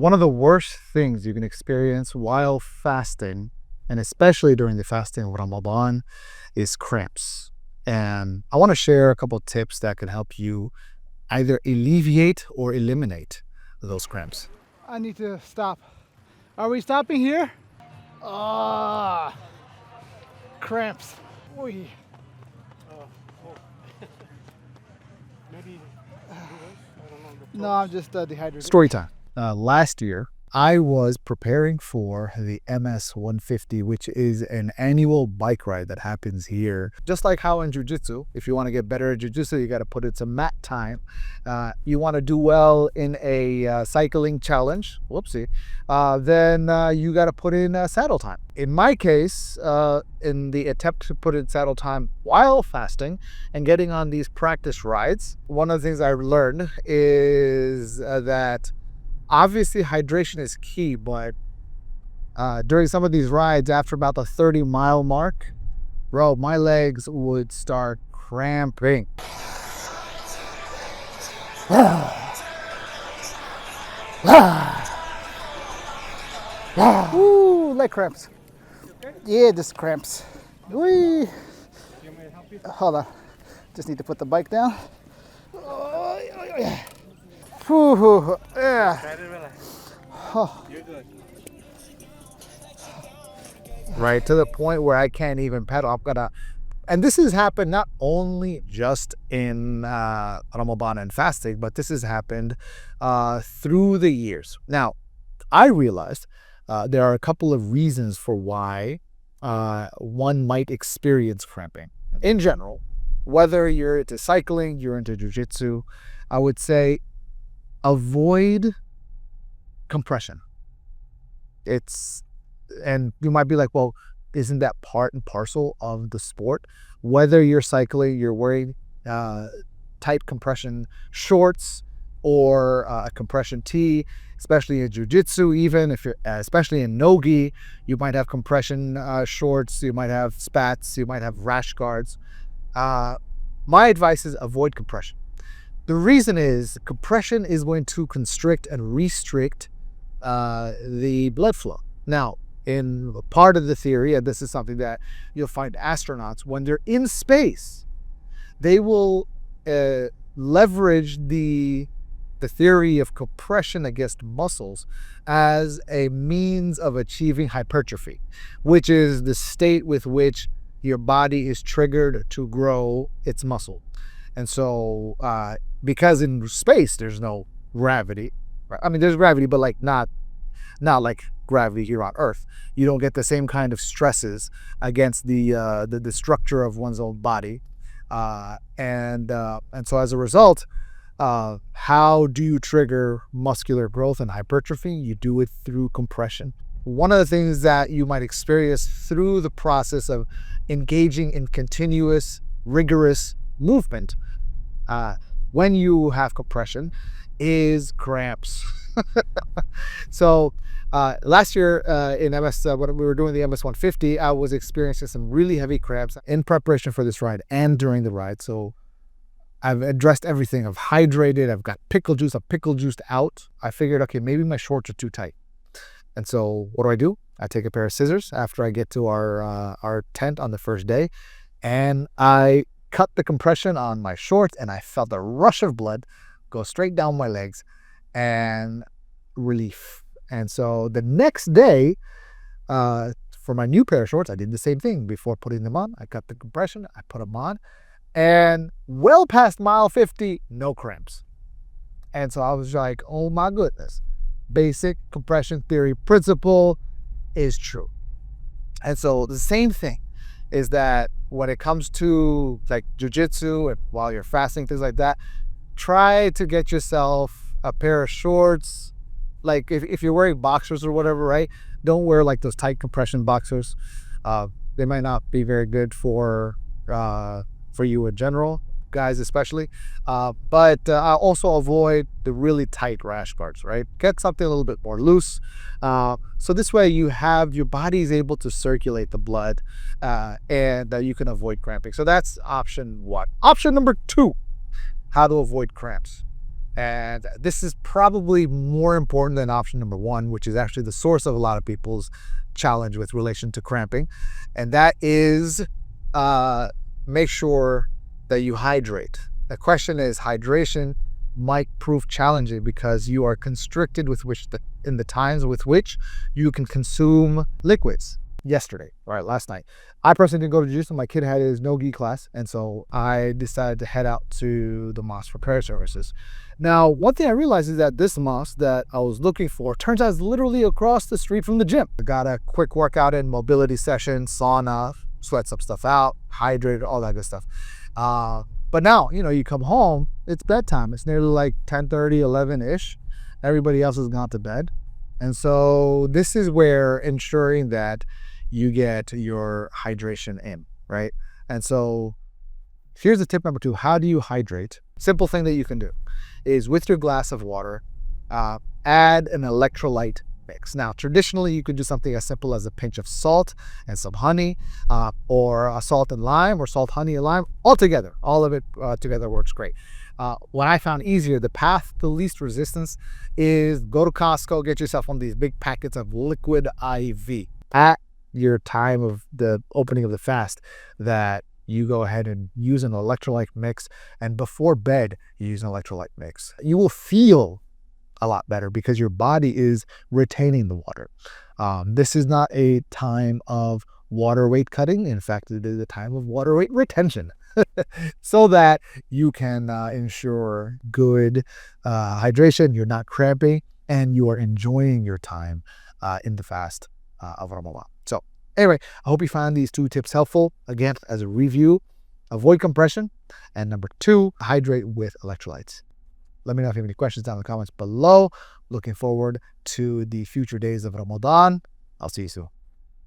One of the worst things you can experience while fasting, and especially during the fasting of Ramadan, is cramps. And I want to share a couple tips that can help you either alleviate or eliminate those cramps. I need to stop. Are we stopping here? Ah, cramps. Oy. Maybe No, I'm just dehydrated. Story time. Last year, I was preparing for the MS 150, which is an annual bike ride that happens here. Just like how in jiu-jitsu, if you want to get better at jiu-jitsu, you got to put in some mat time. You want to do well in a cycling challenge, whoopsie, then you got to put in saddle time. In my case, in the attempt to put in saddle time while fasting and getting on these practice rides, one of the things I learned is that obviously hydration is key, but during some of these rides, after about the 30-mile mark, bro, my legs would start cramping. Ooh, leg cramps. Yeah, just cramps. Whee. Hold on. Just need to put the bike down. Whew, yeah. Right to the point where I can't even pedal. I'm gonna, and this has happened not only just in Ramadan and fasting, but this has happened through the years. Now, I realized there are a couple of reasons for why one might experience cramping. In general, whether you're into cycling, you're into jiu-jitsu, I would say avoid compression. And you might be like, well, isn't that part and parcel of the sport? Whether you're cycling, you're wearing tight compression shorts or a compression tee, especially in jiu-jitsu, even if you're, especially in no-gi, you might have compression shorts, you might have spats, you might have rash guards. My advice is avoid compression. The reason is compression is going to constrict and restrict the blood flow. Now, in part of the theory, and this is something that you'll find astronauts, when they're in space, they will leverage the theory of compression against muscles as a means of achieving hypertrophy, which is the state with which your body is triggered to grow its muscle. And so, because in space there's no gravity, right? I mean, there's gravity, but like not like gravity here on Earth. You don't get the same kind of stresses against the structure of one's own body, and so as a result, how do you trigger muscular growth and hypertrophy? You do it through compression. One of the things that you might experience through the process of engaging in continuous, rigorous movement when you have compression is cramps. So last year in MS, when we were doing the MS 150, I was experiencing some really heavy cramps in preparation for this ride and during the ride. So I've addressed everything. I've hydrated. I've got pickle juice. I'm pickle juiced out. I figured, okay, maybe my shorts are too tight. And so what do? I take a pair of scissors after I get to our tent on the first day, and I cut the compression on my shorts, and I felt a rush of blood go straight down my legs and relief. And so the next day, for my new pair of shorts, I did the same thing. Before putting them on, I cut the compression, I put them on, and well past mile 50, no cramps. And so I was like, oh my goodness, basic compression theory principle is true. And so the same thing is that when it comes to like jiu-jitsu and while you're fasting, things like that, try to get yourself a pair of shorts. Like if you're wearing boxers or whatever, right? Don't wear like those tight compression boxers. They might not be very good for you in general, guys especially. But also avoid the really tight rash guards, right? Get something a little bit more loose. So this way you have, your body is able to circulate the blood and you can avoid cramping. So that's option one. Option number two, how to avoid cramps. And this is probably more important than option number one, which is actually the source of a lot of people's challenge with relation to cramping. And that is make sure that you hydrate. The question is, hydration might prove challenging because you are constricted in the times with which you can consume liquids. Last night. I personally didn't go to jiu-jitsu. My kid had his no-gi class, and so I decided to head out to the mosque for prayer services. Now, one thing I realized is that this mosque that I was looking for turns out is literally across the street from the gym. I got a quick workout in, mobility session, sauna, sweat some stuff out, hydrated, all that good stuff. But now, you come home, it's bedtime. It's nearly like 10:30, 11-ish. Everybody else has gone to bed. And so this is where ensuring that you get your hydration in, right? And so here's the tip number two. How do you hydrate? Simple thing that you can do is with your glass of water, add an electrolyte mix. Now, traditionally, you could do something as simple as a pinch of salt and some honey, or a salt and lime, or salt, honey, and lime, all together. All of it together works great. What I found easier, the path to least resistance, is go to Costco, get yourself one of these big packets of liquid IV. At your time of the opening of the fast, that you go ahead and use an electrolyte mix, and before bed, you use an electrolyte mix. You will feel a lot better because your body is retaining the water. This is not a time of water weight cutting. In fact, it is a time of water weight retention. So that you can ensure good hydration, you're not cramping, and you are enjoying your time in the fast of Ramadan. So anyway, I hope you find these two tips helpful. Again, as a review, avoid compression, and number two, hydrate with electrolytes. Let me know if you have any questions down in the comments below. Looking forward to the future days of Ramadan. I'll see you soon.